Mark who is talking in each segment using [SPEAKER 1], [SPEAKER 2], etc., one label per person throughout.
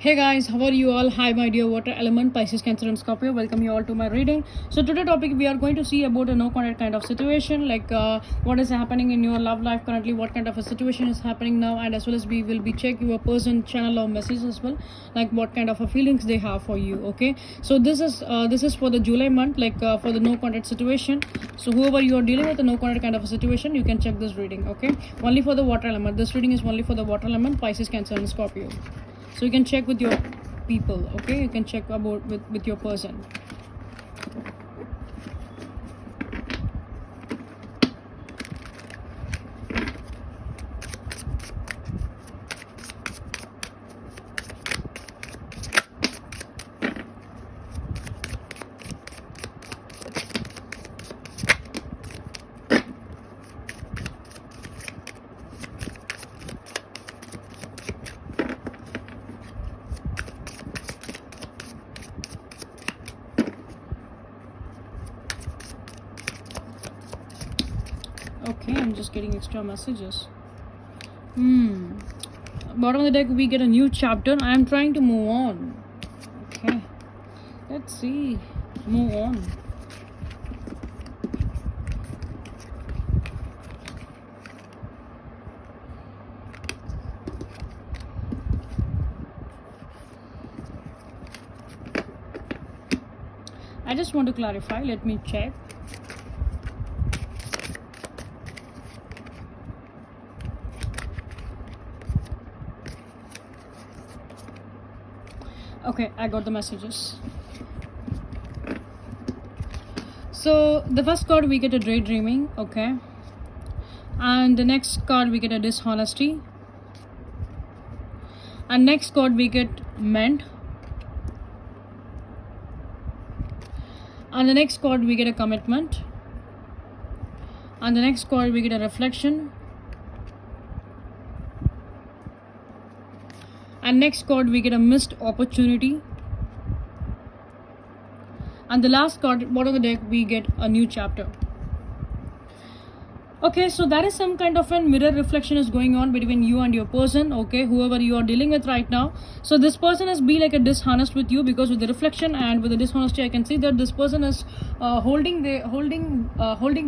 [SPEAKER 1] Hey guys, how are you all? Hi my dear water element, Pisces, Cancer and Scorpio. Welcome you all to my reading. So today topic we are going to see about a no contact kind of situation, like what is happening in your love life currently, what kind of a situation is happening now, and as well as we will be check your person channel or message as well, like what kind of a feelings they have for you. Okay, so this is for the July month, like for the no contact situation. So whoever you are dealing with a no contact kind of a situation, you can check this reading. Okay, only for the water element. This reading is only for the water element, Pisces, Cancer and Scorpio. So you can check with your people. Okay, you can check about with your person. Okay, I'm just getting extra messages. Bottom of the deck, we get a new chapter. I am trying to move on. Okay, let's see. Move on. I just want to clarify. Let me check. Okay, I got the messages. So the first card we get a daydreaming, okay, and the next card we get a dishonesty, and next card we get meant, and the next card we get a commitment, and the next card we get a reflection, and next card we get a missed opportunity, and the last card, bottom of the deck, we get a new chapter. Okay, so that is some kind of a mirror reflection is going on between you and your person, okay, whoever you are dealing with right now. So this person is be like a dishonest with you, because with the reflection and with the dishonesty I can see that this person is holding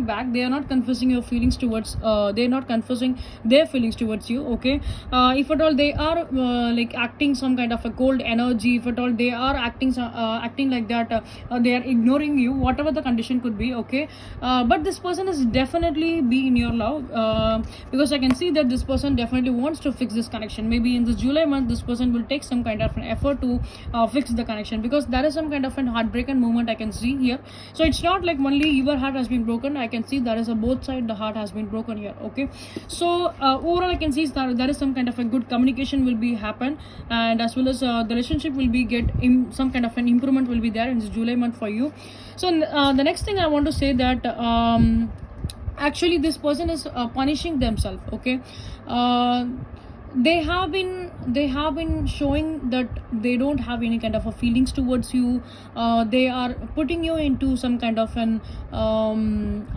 [SPEAKER 1] back. They are not confessing your feelings towards they are not confessing their feelings towards you, okay. If at all they are like acting some kind of a cold energy, if at all they are acting like that, they are ignoring you, whatever the condition could be, okay. But this person is definitely be in your love, because I can see that this person definitely wants to fix this connection. Maybe in this July month this person will take some kind of an effort to fix the connection, because there is some kind of an heartbreaking moment I can see here. So it's not like only your heart has been broken. I can see there is a both side the heart has been broken here, okay. So overall I can see that there is some kind of a good communication will be happen, and as well as the relationship will be get some kind of an improvement will be there in this July month for you. So the next thing I want to say that actually this person is punishing themselves, okay. They have been showing that they don't have any kind of a feelings towards you. They are putting you into some kind of an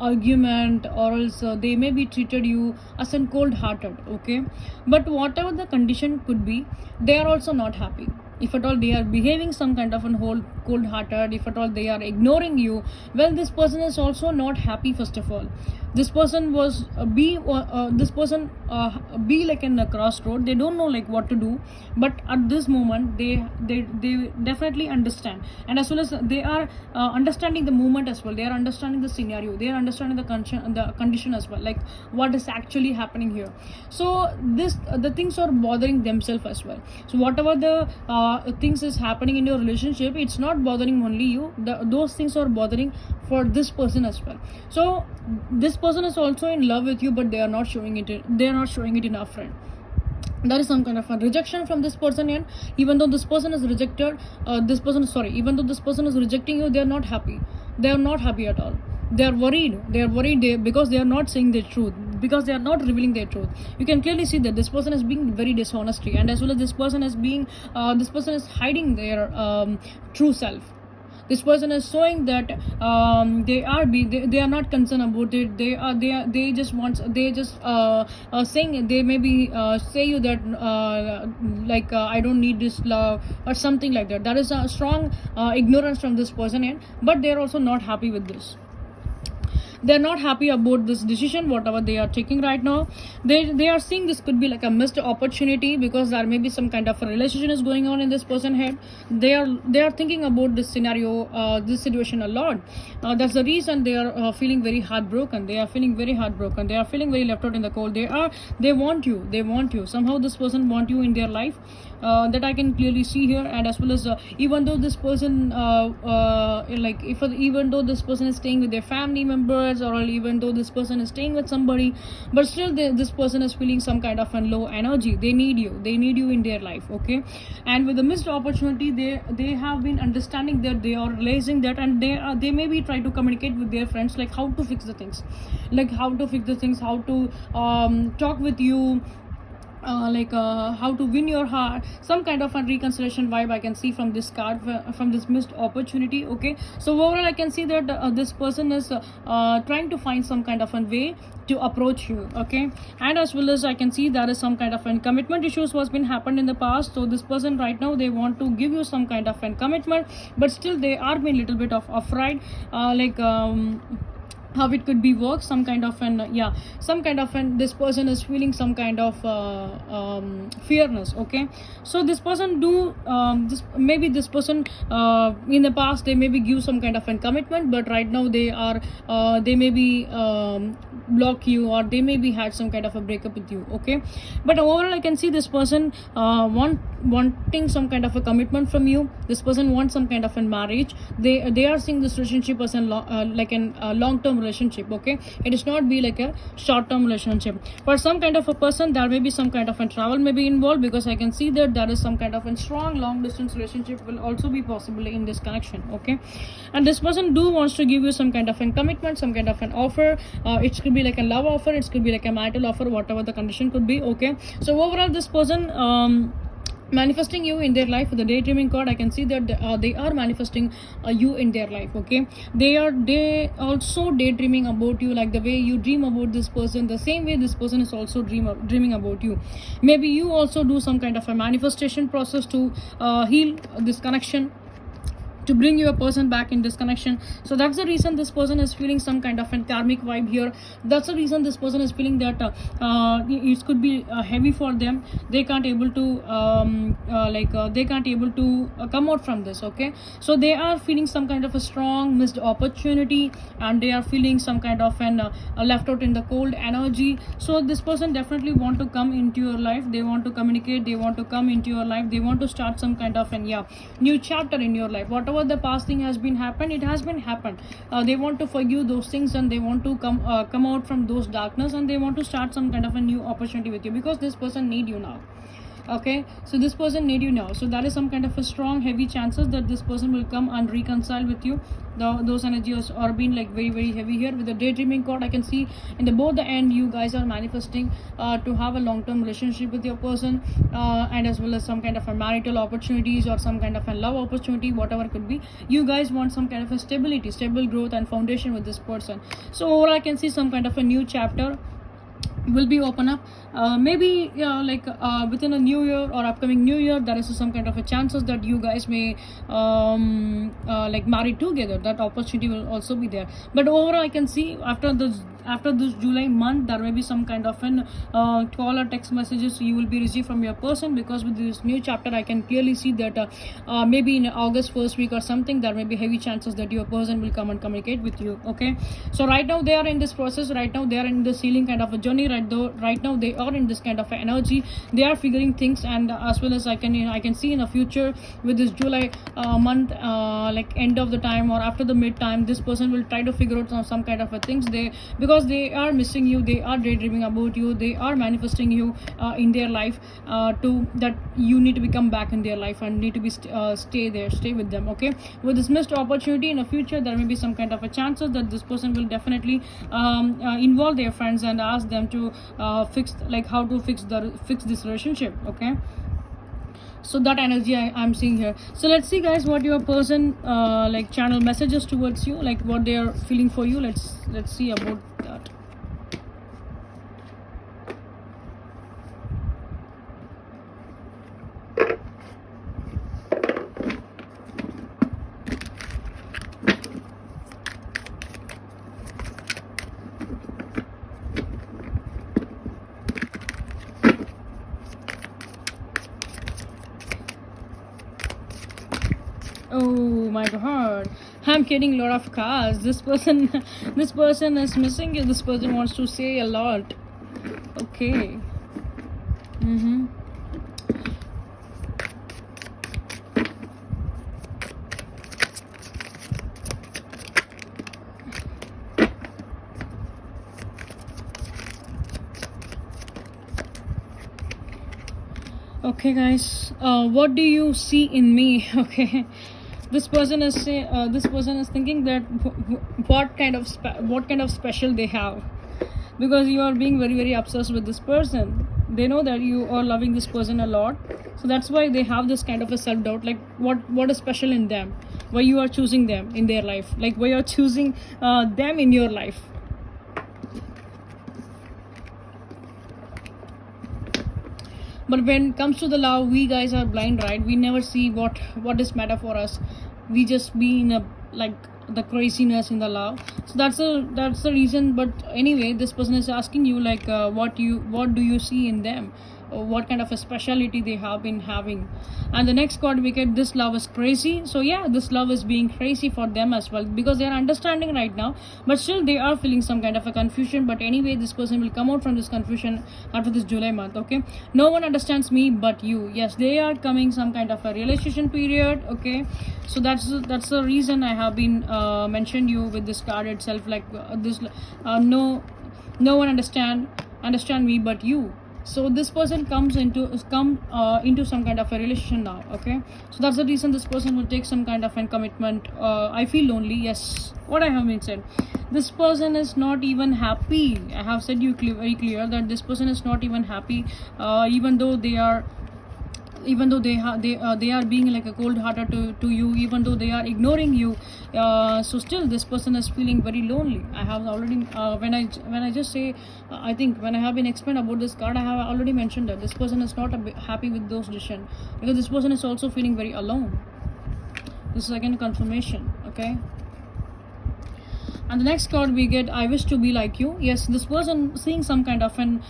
[SPEAKER 1] argument, or else they may be treated you as an cold hearted, okay. But whatever the condition could be, they are also not happy. If at all they are behaving some kind of an whole cold hearted, if at all they are ignoring you, well, this person is also not happy. First of all, this person was be like in a crossroad. They don't know like what to do, but at this moment they definitely understand, and as well as they are understanding the moment as well. They are understanding the scenario, they are understanding the condition as well, like what is actually happening here. So the things are bothering themselves as well. So whatever the things is happening in your relationship, it's not bothering only you. Those things are bothering for this person as well. So this person is also in love with you, but they are not showing it. They are not showing it in upfront. There is some kind of a rejection from this person, and even though this person is rejected, even though this person is rejecting you, they are not happy. They are not happy at all. They are worried. Because they are not saying the truth, because they are not revealing their truth. You can clearly see that this person is being very dishonest, and as well as this person is hiding their true self. This person is showing that they are not concerned about it. They just want, they just saying, they maybe say you that I don't need this love or something like that. That is a strong ignorance from this person end, but they are also not happy with this. They're not happy about this decision whatever they are taking right now. They are seeing this could be like a missed opportunity, because there may be some kind of a relationship is going on in this person head. They are thinking about this scenario, this situation a lot. That's the reason they are feeling very heartbroken. They are feeling very heartbroken. They are feeling very left out in the cold. They want you somehow. This person want you in their life, that I can clearly see here. And as well as even though this person even though this person is staying with their family members, or even though this person is staying with somebody, but still this person is feeling some kind of a low energy. They need you in their life, okay? And with the missed opportunity, they have been understanding that, they are realizing that, and they maybe try to communicate with their friends, like how to fix the things, how to talk with you, how to win your heart, some kind of a reconciliation vibe I can see from this card, from this missed opportunity, okay? So overall I can see that this person is trying to find some kind of a way to approach you, okay? And as well as I can see there is some kind of an commitment issues was been happened in the past. So this person right now, they want to give you some kind of an commitment, but still they are being little bit of afraid, how it could be work, some kind of this person is feeling some kind of fearness, okay? So this person this person in the past, they maybe give some kind of a commitment, but right now they maybe block you, or they maybe had some kind of a breakup with you, okay? But overall I can see this person wanting some kind of a commitment from you. This person wants some kind of a marriage. They are seeing this relationship as a long-term relationship, okay? It is not be like a short-term relationship. For some kind of a person, there may be some kind of a travel may be involved, because I can see that there is some kind of a strong long-distance relationship will also be possible in this connection, okay? And this person wants to give you some kind of a commitment, some kind of an offer. It could be like a love offer, it could be like a marital offer, whatever the condition could be, okay? So overall this person manifesting you in their life. With the daydreaming card, I can see that they are manifesting you in their life, okay? They also daydreaming about you, like the way you dream about this person, the same way this person is also dreaming about you. Maybe you also do some kind of a manifestation process to heal this connection, to bring your person back in this connection. So that's the reason this person is feeling some kind of a karmic vibe here. That's the reason this person is feeling that it could be heavy for them. They can't able to come out from this, okay? So they are feeling some kind of a strong missed opportunity, and they are feeling some kind of an left out in the cold energy. So this person definitely want to come into your life. They want to communicate, they want to come into your life, they want to start some kind of an new chapter in your life. Whatever the past thing has been happened, it has been happened. They want to forgive those things, and they want to come out from those darkness, and they want to start some kind of a new opportunity with you, because this person need you now, okay? So this person need you now. So that is some kind of a strong heavy chances that this person will come and reconcile with you. Those energies are being like very very heavy here. With the daydreaming card, I can see in both the end you guys are manifesting to have a long-term relationship with your person, and as well as some kind of a marital opportunities, or some kind of a love opportunity, whatever it could be. You guys want some kind of a stable growth and foundation with this person. So overall I can see some kind of a new chapter will be open up, maybe within a new year or upcoming new year. There is some kind of a chances that you guys may marry together. That opportunity will also be there. But overall I can see after this July month, there may be some kind of an call or text messages you will be received from your person, because with this new chapter I can clearly see that maybe in August first week or something, there may be heavy chances that your person will come and communicate with you, okay? So right now they are in this process, right now they are in this healing kind of a journey, right now they are in this kind of energy. They are figuring things, and as well as I can see in the future with this July month, end of the time or after the mid time, this person will try to figure out some kind of a things, because they are missing you, they are daydreaming about you, they are manifesting you in their life, to that you need to become back in their life and need to be stay with them, okay? With this missed opportunity in the future, there may be some kind of a chances that this person will definitely involve their friends and ask them to fix how to fix this relationship, okay? So that energy I'm seeing here. So let's see guys what your person like channel messages towards you, like what they are feeling for you. Let's see about that. Oh my god, I'm getting a lot of cards. This person this person is missing you. This person wants to say a lot. Okay. Okay guys, what do you see in me? Okay, this person is thinking that what kind of special they have, because you are being very very obsessed with this person. They know that you are loving this person a lot, so that's why they have this kind of a self-doubt, like what is special in them, why you are choosing them in their life, like why you are choosing them in your life. But when it comes to the love, we guys are blind, right? We never see what is matter for us. We just be in a like the craziness in the love. So that's the reason. But anyway, this person is asking you like what do you see in them, or what kind of a speciality they have been having. And the next card we get, this love is crazy. So yeah, this love is being crazy for them as well, because they are understanding right now, but still they are feeling some kind of a confusion. But anyway, this person will come out from this confusion after this July month. Okay, no one understands me but you. Yes, they are coming some kind of a realization period. Okay, so that's the reason I have been mentioned you with this card itself, like no one understand me but you. So this person comes into some kind of a relation now. Okay, so that's the reason this person will take some kind of a commitment. I feel lonely. Yes, what I have been said, this person is not even happy. I have said you very clear that this person is not even happy, even though they are they are being like a cold hearted to you, even though they are ignoring you. So still this person is feeling very lonely. I have already when I just say I think when I have been explained about this card, I have already mentioned that this person is not happy with those decisions, because this person is also feeling very alone. This is again confirmation. Okay, and the next card we get, I wish to be like you. Yes, this person seeing some kind of an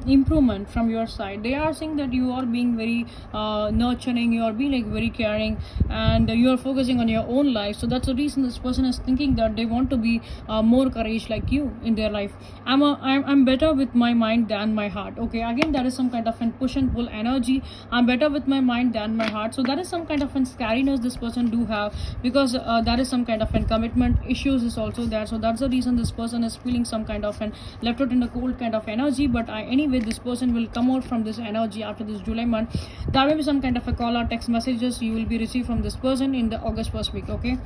[SPEAKER 1] improvement from your side. They are saying that you are being very nurturing, you are being like very caring, and you are focusing on your own life. So that's the reason this person is thinking that they want to be more courage like you in their life. I'm better with my mind than my heart. Okay, again there is some kind of an push and pull energy. I'm better with my mind than my heart. So that is some kind of an scariness this person do have, because there is some kind of an commitment issues is also there. So that's the reason this person is feeling some kind of an left out in a cold kind of energy. But anyway, this person will come out from this energy after this July month. There will be some kind of a call or text messages you will be received from this person in the August first week. Okay,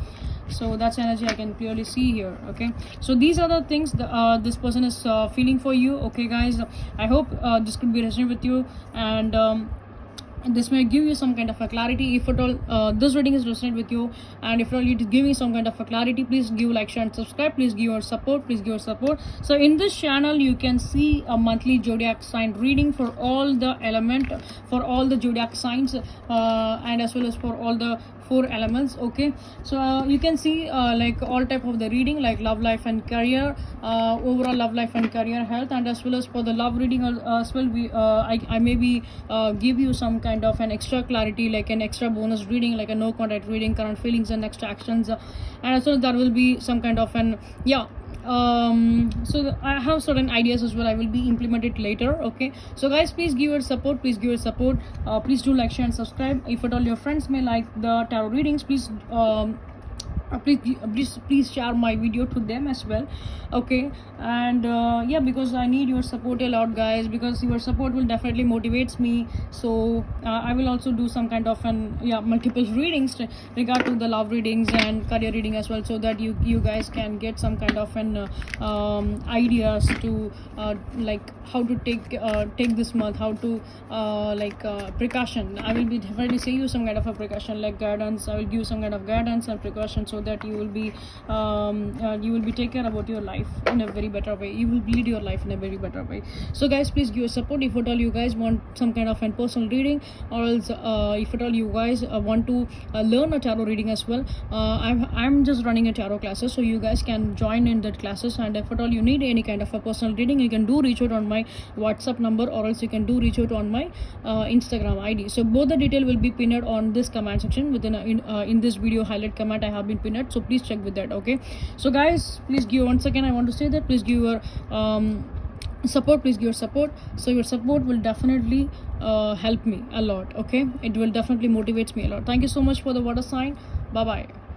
[SPEAKER 1] so that's energy I can clearly see here. Okay, so these are the things this person is feeling for you. Okay guys, I hope this could be resonant with you, and this may give you some kind of a clarity. If at all this reading is resonant with you, and if at all it is giving some kind of a clarity, please give like, share and subscribe. Please give your support. So in this channel you can see a monthly zodiac sign reading for all the for all the zodiac signs, and as well as for all the 4 elements. Okay, so you can see like all type of the reading, like love life and career, overall love life and career health, and as well as for the love reading as well, we I maybe give you some kind of an extra clarity, like an extra bonus reading, like a no contact reading, current feelings and next actions, and as well there will be some kind of an so I have certain ideas as well. I will be implemented later. Okay, so guys, please give your support. Please do like, share and subscribe. If at all your friends may like the tarot readings, please please share my video to them as well. Okay, and yeah, because I need your support a lot, guys, because your support will definitely motivates me. So I will also do some kind of multiple readings regard to the love readings and career reading as well, so that you guys can get some kind of ideas to like how to take this month, how to precaution. I will be definitely say you some kind of a precaution like guidance. I will give some kind of guidance and precaution, so that you will be take care about your life in a very better way. You will lead your life in a very better way. So guys, please give your support. If at all you guys want some kind of a personal reading, or else if at all you guys want to learn a tarot reading as well, I'm just running a tarot classes, so you guys can join in that classes. And if at all you need any kind of a personal reading, you can do reach out on my WhatsApp number, or else you can do reach out on my Instagram ID. So both the detail will be pinned on this comment section within in this video highlight comment I have been pinned, so please check with that. Okay, so guys, please give, once again I want to say that please give your support, please give your support. So your support will definitely help me a lot. Okay, it will definitely motivates me a lot. Thank you so much for the water sign. Bye bye.